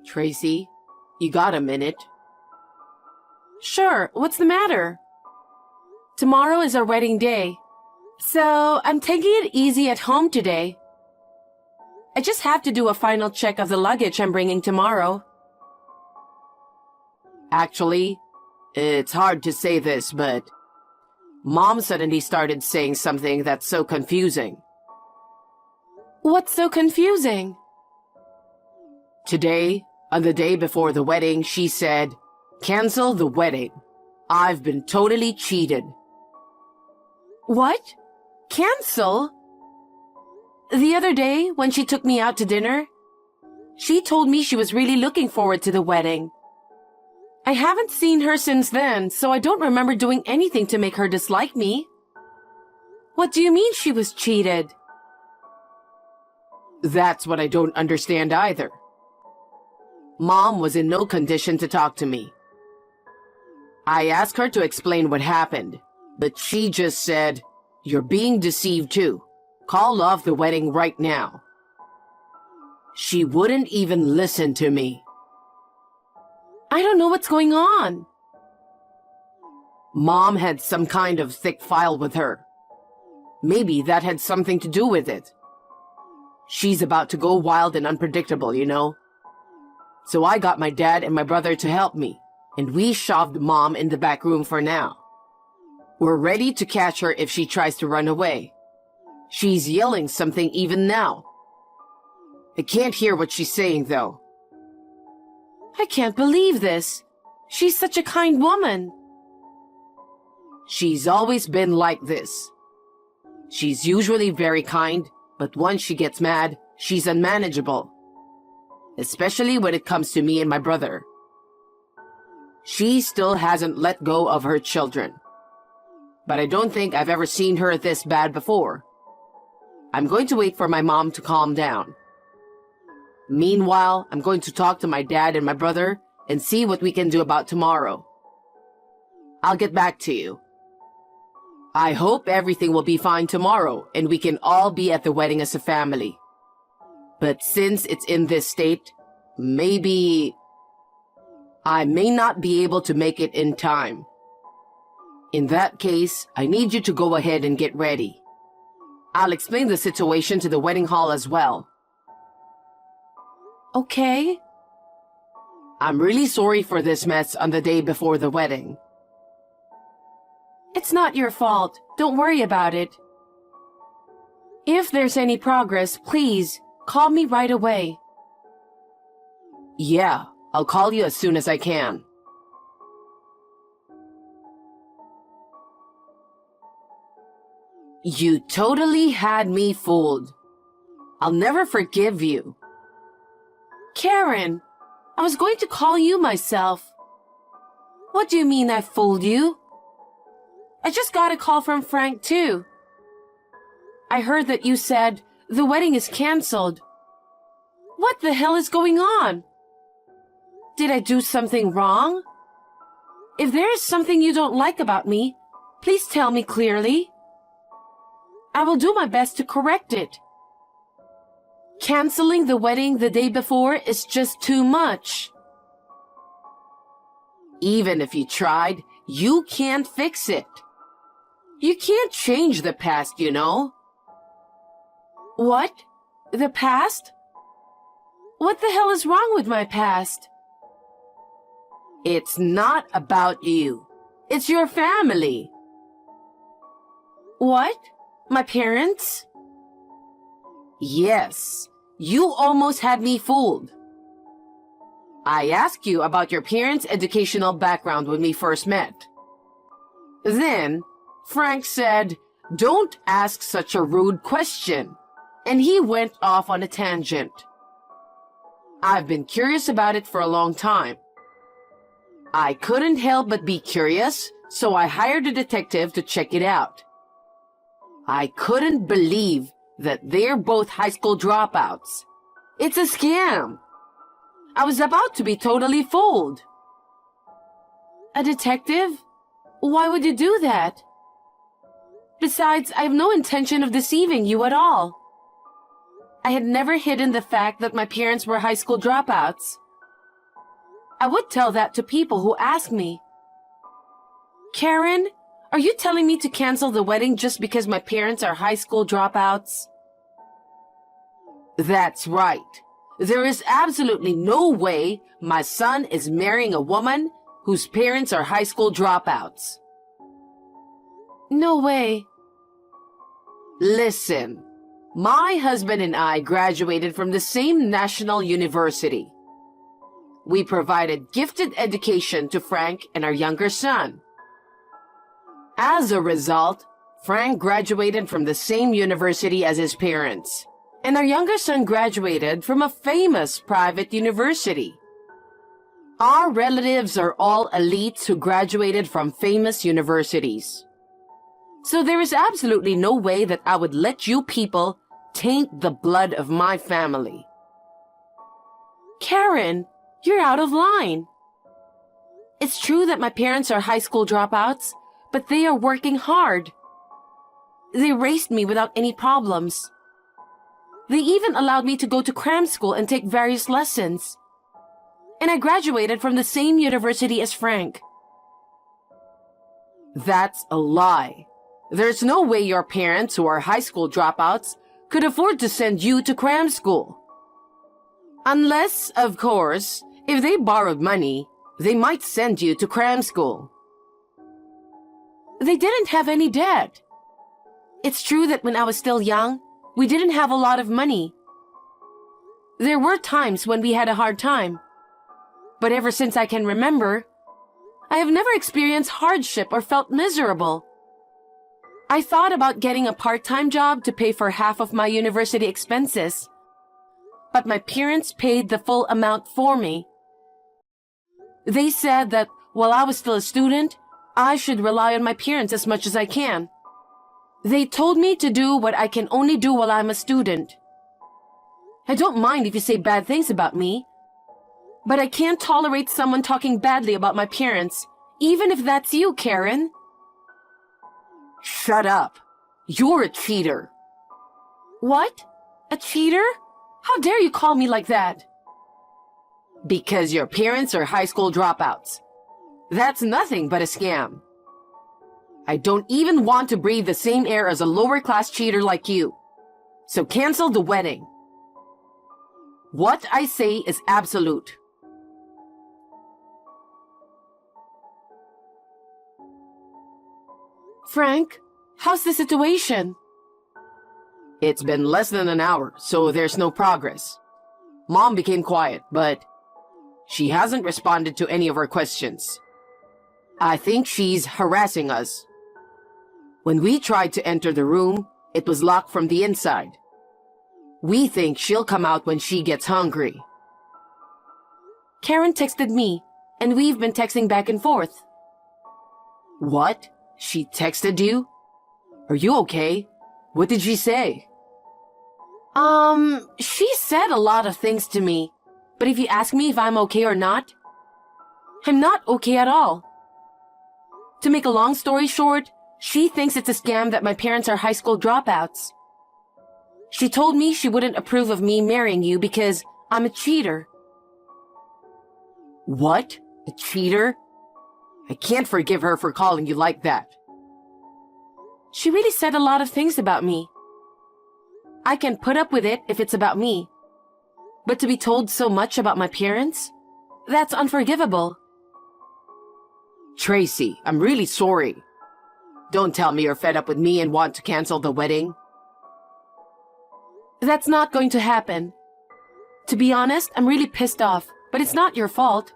Tracy, you got a minute? Sure, what's the matter? Tomorrow is our wedding day, so I'm taking it easy at home today. I just have to do a final check of the luggage I'm bringing tomorrow. Actually, it's hard to say this, but Mom suddenly started saying something that's so confusing. What's so confusing? Today, on the day before the wedding, she said, "Cancel the wedding. I've been totally cheated." What? Cancel? The other day, when she took me out to dinner, she told me she was really looking forward to the wedding. I haven't seen her since then, so I don't remember doing anything to make her dislike me. What do you mean she was cheated? That's what I don't understand either. Mom was in no condition to talk to me. I asked her to explain what happened, but she just said, "You're being deceived too. Call off the wedding right now." She wouldn't even listen to me. I don't know what's going on. Mom had some kind of thick file with her. Maybe that had something to do with it. She's about to go wild and unpredictable, you know. So I got my dad and my brother to help me, and we shoved Mom in the back room for now. We're ready to catch her if she tries to run away. She's yelling something even now. I can't hear what she's saying, though. I can't believe this. She's such a kind woman. She's always been like this. She's usually very kind, but once she gets mad, she's unmanageable. Especially when it comes to me and my brother. She still hasn't let go of her children. But I don't think I've ever seen her this bad before. I'm going to wait for my mom to calm down. Meanwhile, I'm going to talk to my dad and my brother and see what we can do about tomorrow. I'll get back to you. I hope everything will be fine tomorrow and we can all be at the wedding as a family. But since it's in this state, maybe I may not be able to make it in time. In that case, I need you to go ahead and get ready. I'll explain the situation to the wedding hall as well. Okay. I'm really sorry for this mess on the day before the wedding. It's not your fault. Don't worry about it. If there's any progress, please call me right away. Yeah, I'll call you as soon as I can. You totally had me fooled. I'll never forgive you. Karen, I was going to call you myself. What do you mean I fooled you? I just got a call from Frank too. I heard that you said the wedding is canceled. What the hell is going on? Did I do something wrong? If there is something you don't like about me, please tell me clearly. I will do my best to correct it. Canceling the wedding the day before is just too much. Even if you tried, you can't fix it. You can't change the past, you know. What? The past? What the hell is wrong with my past? It's not about you. It's your family. What? My parents? Yes, you almost had me fooled. I asked you about your parents' educational background when we first met. Then, Frank said, "Don't ask such a rude question," and he went off on a tangent. I've been curious about it for a long time. I couldn't help but be curious, so I hired a detective to check it out. I couldn't believe that they're both high school dropouts. It's a scam. I was about to be totally fooled. A detective? Why would you do that? Besides, I have no intention of deceiving you at all. I had never hidden the fact that my parents were high school dropouts. I would tell that to people who ask me. Karen, are you telling me to cancel the wedding just because my parents are high school dropouts? That's right. There is absolutely no way my son is marrying a woman whose parents are high school dropouts. No way. Listen, my husband and I graduated from the same national university. We provided gifted education to Frank and our younger son. As a result, Frank graduated from the same university as his parents, and our younger son graduated from a famous private university. Our relatives are all elites who graduated from famous universities. So there is absolutely no way that I would let you people taint the blood of my family. Karen, you're out of line. It's true that my parents are high school dropouts, but they are working hard. They raised me without any problems. They even allowed me to go to cram school and take various lessons. And I graduated from the same university as Frank. That's a lie. There's no way your parents, who are high school dropouts, could afford to send you to cram school. Unless, of course, if they borrowed money, they might send you to cram school. They didn't have any debt. It's true that when I was still young, we didn't have a lot of money. There were times when we had a hard time. But ever since I can remember, I have never experienced hardship or felt miserable. I thought about getting a part-time job to pay for half of my university expenses. But my parents paid the full amount for me. They said that while I was still a student, I should rely on my parents as much as I can. They told me to do what I can only do while I'm a student. I don't mind if you say bad things about me, but I can't tolerate someone talking badly about my parents, even if that's you, Karen. Shut up. You're a cheater. What? A cheater? How dare you call me like that? Because your parents are high school dropouts. That's nothing but a scam. I don't even want to breathe the same air as a lower-class cheater like you. So cancel the wedding. What I say is absolute. Frank, how's the situation? It's been less than an hour, so there's no progress. Mom became quiet, but she hasn't responded to any of our questions. I think she's harassing us. When we tried to enter the room, it was locked from the inside. We think she'll come out when she gets hungry. Karen texted me, and we've been texting back and forth. What? She texted you? Are you okay? What did she say? She said a lot of things to me, but if you ask me if I'm okay or not, I'm not okay at all. To make a long story short, she thinks it's a scam that my parents are high school dropouts. She told me she wouldn't approve of me marrying you because I'm a cheater. What? A cheater? I can't forgive her for calling you like that. She really said a lot of things about me. I can put up with it if it's about me. But to be told so much about my parents? That's unforgivable. Tracy, I'm really sorry. Don't tell me you're fed up with me and want to cancel the wedding. That's not going to happen. To be honest, I'm really pissed off, but it's not your fault.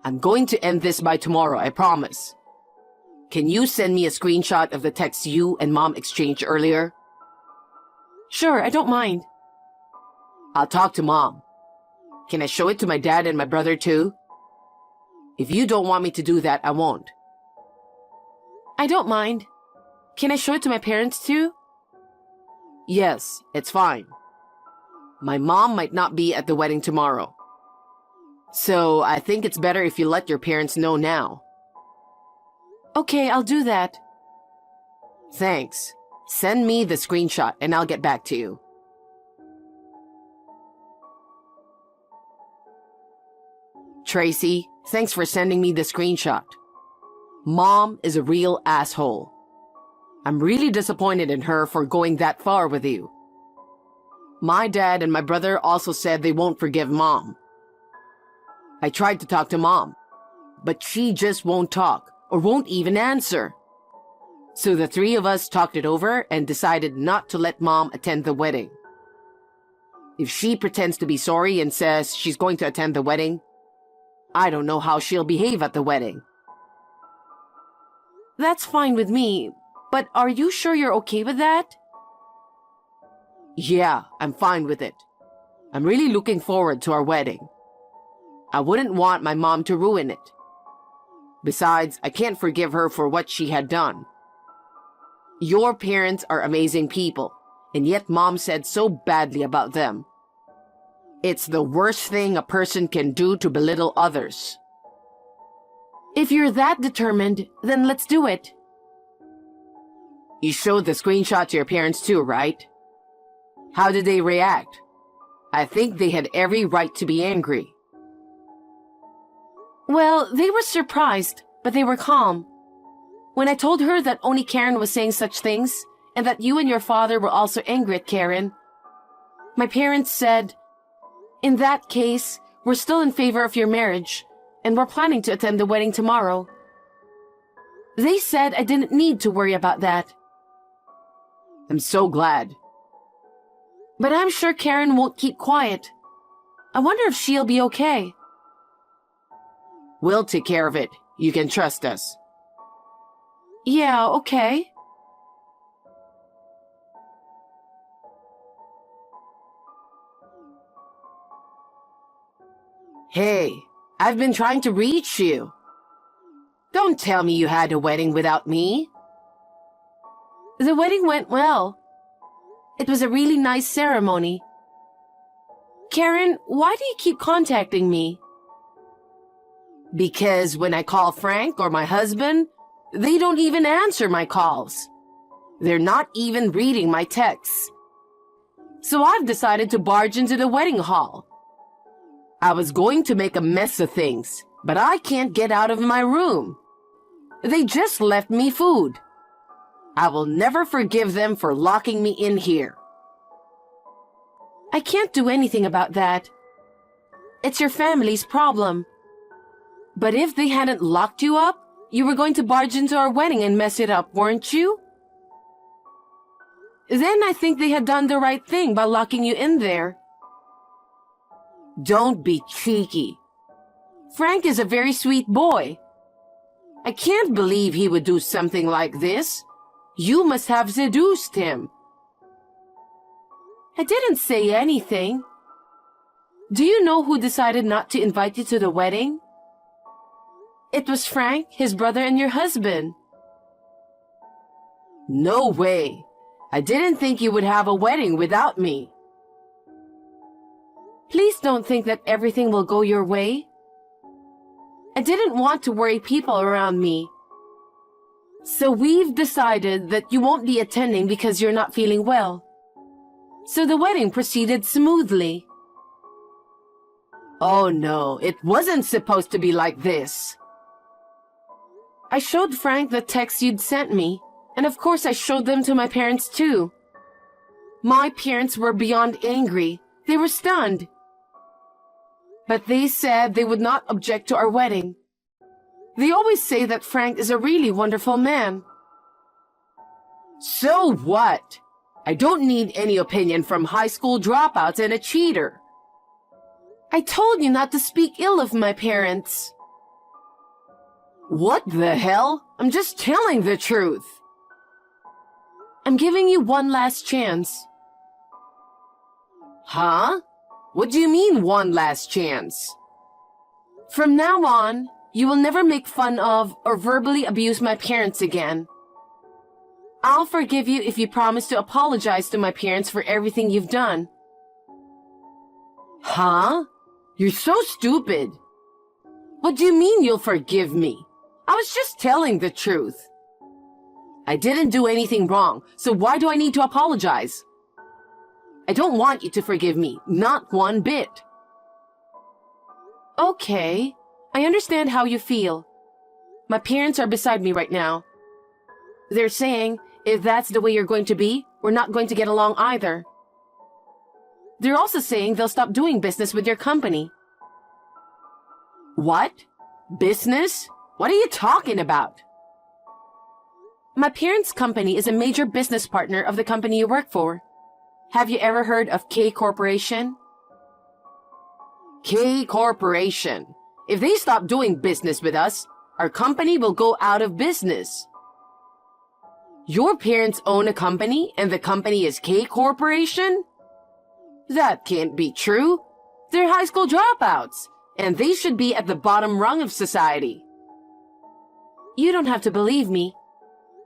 I'm going to end this by tomorrow, I promise. Can you send me a screenshot of the text you and Mom exchanged earlier? Sure, I don't mind. I'll talk to Mom. Can I show it to my dad and my brother too? If you don't want me to do that, I won't. I don't mind. Can I show it to my parents too? Yes, it's fine. My mom might not be at the wedding tomorrow. So I think it's better if you let your parents know now. Okay, I'll do that. Thanks. Send me the screenshot and I'll get back to you. Tracy, thanks for sending me the screenshot. Mom is a real asshole. I'm really disappointed in her for going that far with you. My dad and my brother also said they won't forgive Mom. I tried to talk to Mom, but she just won't talk or won't even answer. So the three of us talked it over and decided not to let Mom attend the wedding. If she pretends to be sorry and says she's going to attend the wedding, I don't know how she'll behave at the wedding. That's fine with me, but are you sure you're okay with that? Yeah, I'm fine with it. I'm really looking forward to our wedding. I wouldn't want my mom to ruin it. Besides, I can't forgive her for what she had done. Your parents are amazing people, and yet Mom said so badly about them. It's the worst thing a person can do to belittle others. If you're that determined, then let's do it. You showed the screenshot to your parents too, right? How did they react? I think they had every right to be angry. Well, they were surprised, but they were calm. When I told her that only Karen was saying such things, and that you and your father were also angry at Karen, my parents said, "In that case, we're still in favor of your marriage, and we're planning to attend the wedding tomorrow." They said I didn't need to worry about that. I'm so glad. But I'm sure Karen won't keep quiet. I wonder if she'll be okay. We'll take care of it. You can trust us. Yeah, okay. Hey, I've been trying to reach you. Don't tell me you had a wedding without me. The wedding went well. It was a really nice ceremony. Karen, why do you keep contacting me? Because when I call Frank or my husband, they don't even answer my calls. They're not even reading my texts. So I've decided to barge into the wedding hall. I was going to make a mess of things, but I can't get out of my room. They just left me food. I will never forgive them for locking me in here. I can't do anything about that. It's your family's problem. But if they hadn't locked you up, you were going to barge into our wedding and mess it up, weren't you? Then I think they had done the right thing by locking you in there. Don't be cheeky. Frank is a very sweet boy. I can't believe he would do something like this. You must have seduced him. I didn't say anything. Do you know who decided not to invite you to the wedding? It was Frank, his brother, and your husband. No way. I didn't think you would have a wedding without me. Please don't think that everything will go your way. I didn't want to worry people around me. So we've decided that you won't be attending because you're not feeling well. So the wedding proceeded smoothly. Oh no, it wasn't supposed to be like this. I showed Frank the texts you'd sent me, and of course I showed them to my parents too. My parents were beyond angry. They were stunned. But they said they would not object to our wedding. They always say that Frank is a really wonderful man. So what? I don't need any opinion from high school dropouts and a cheater. I told you not to speak ill of my parents. What the hell? I'm just telling the truth. I'm giving you one last chance. Huh? What do you mean, one last chance? From now on, you will never make fun of or verbally abuse my parents again. I'll forgive you if you promise to apologize to my parents for everything you've done. Huh? You're so stupid. What do you mean you'll forgive me? I was just telling the truth. I didn't do anything wrong, so why do I need to apologize? I don't want you to forgive me, not one bit. Okay, I understand how you feel. My parents are beside me right now. They're saying, if that's the way you're going to be, we're not going to get along either. They're also saying they'll stop doing business with your company. What? Business? What are you talking about? My parents' company is a major business partner of the company you work for. Have you ever heard of K Corporation? K Corporation. If they stop doing business with us, our company will go out of business. Your parents own a company and the company is K Corporation? That can't be true. They're high school dropouts, and they should be at the bottom rung of society. You don't have to believe me.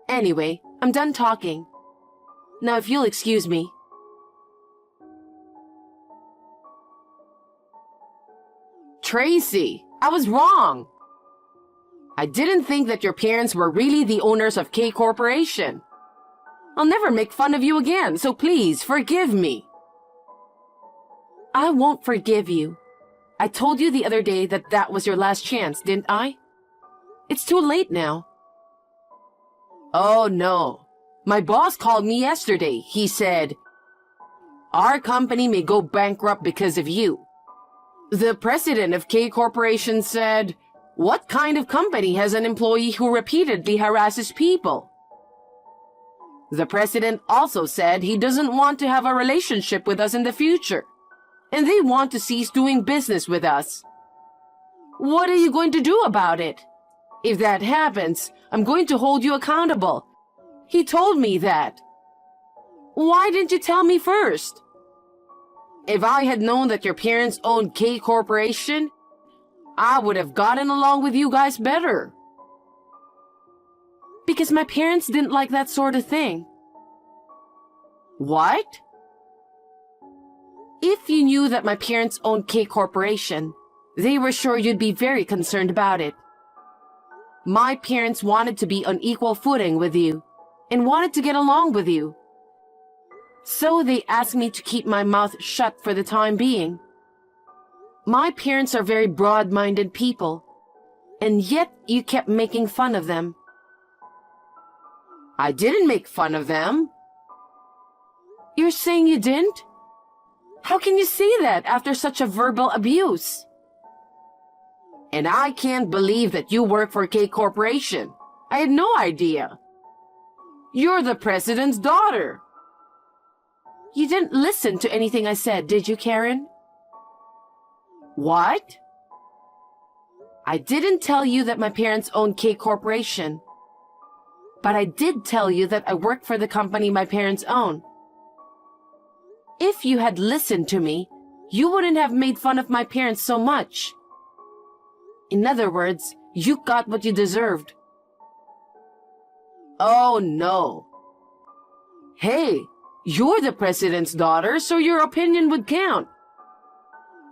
Anyway, I'm done talking. Now if you'll excuse me. Tracy, I was wrong. I didn't think that your parents were really the owners of K Corporation. I'll never make fun of you again, so please forgive me. I won't forgive you. I told you the other day that that was your last chance, didn't I? It's too late now. Oh no. My boss called me yesterday. He said, "Our company may go bankrupt because of you." The president of K Corporation said, "What kind of company has an employee who repeatedly harasses people?" The president also said he doesn't want to have a relationship with us in the future, and they want to cease doing business with us. What are you going to do about it? If that happens, I'm going to hold you accountable. He told me that. Why didn't you tell me first? If I had known that your parents owned K Corporation, I would have gotten along with you guys better. Because my parents didn't like that sort of thing. What? If you knew that my parents owned K Corporation, they were sure you'd be very concerned about it. My parents wanted to be on equal footing with you and wanted to get along with you. So they asked me to keep my mouth shut for the time being. My parents are very broad-minded people, and yet you kept making fun of them. I didn't make fun of them. You're saying you didn't? How can you say that after such a verbal abuse? And I can't believe that you work for K Corporation. I had no idea. You're the president's daughter. You didn't listen to anything I said, did you, Karen? What? I didn't tell you that my parents owned K Corporation. But I did tell you that I worked for the company my parents own. If you had listened to me, you wouldn't have made fun of my parents so much. In other words, you got what you deserved. Oh no. Hey, you're the president's daughter, so your opinion would count.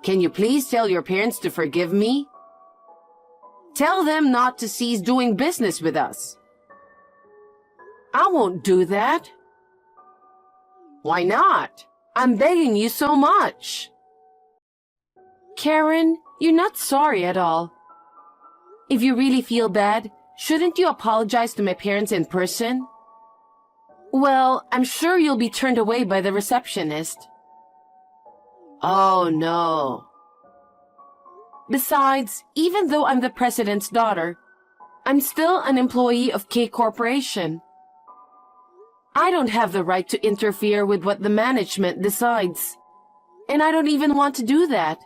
Can you please tell your parents to forgive me? Tell them not to cease doing business with us. I won't do that. Why not? I'm begging you so much. Karen, you're not sorry at all. If you really feel bad, shouldn't you apologize to my parents in person? Well, I'm sure you'll be turned away by the receptionist. Oh no. Besides, even though I'm the president's daughter, I'm still an employee of K Corporation. I don't have the right to interfere with what the management decides. And I don't even want to do that.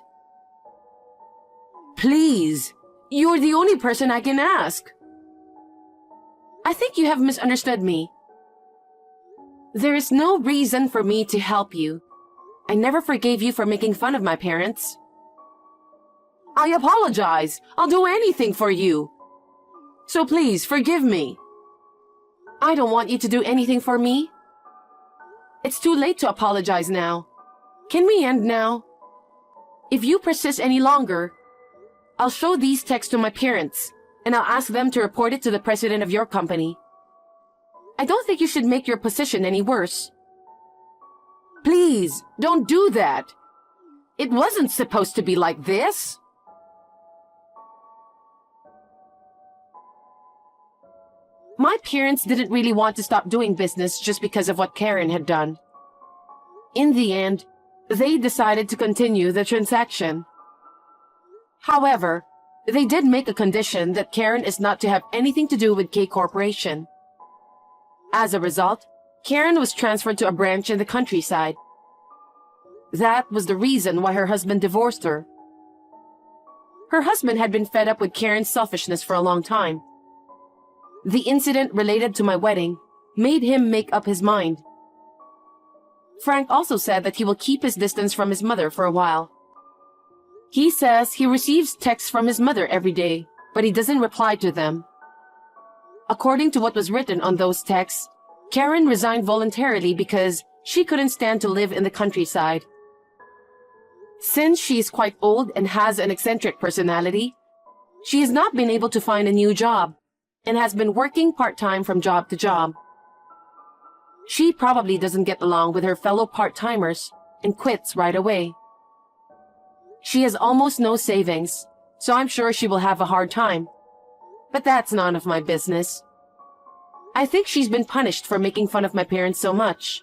Please, you're the only person I can ask. I think you have misunderstood me. There is no reason for me to help you. I never forgave you for making fun of my parents. I apologize. I'll do anything for you. So please, forgive me. I don't want you to do anything for me. It's too late to apologize now. Can we end now? If you persist any longer, I'll show these texts to my parents, and I'll ask them to report it to the president of your company. I don't think you should make your position any worse. Please, don't do that. It wasn't supposed to be like this. My parents didn't really want to stop doing business just because of what Karen had done. In the end, they decided to continue the transaction. However, they did make a condition that Karen is not to have anything to do with K Corporation. As a result, Karen was transferred to a branch in the countryside. That was the reason why her husband divorced her. Her husband had been fed up with Karen's selfishness for a long time. The incident related to my wedding made him make up his mind. Frank also said that he will keep his distance from his mother for a while. He says he receives texts from his mother every day, but he doesn't reply to them. According to what was written on those texts, Karen resigned voluntarily because she couldn't stand to live in the countryside. Since she is quite old and has an eccentric personality, she has not been able to find a new job and has been working part-time from job to job. She probably doesn't get along with her fellow part-timers and quits right away. She has almost no savings, so I'm sure she will have a hard time. But that's none of my business. I think she's been punished for making fun of my parents so much.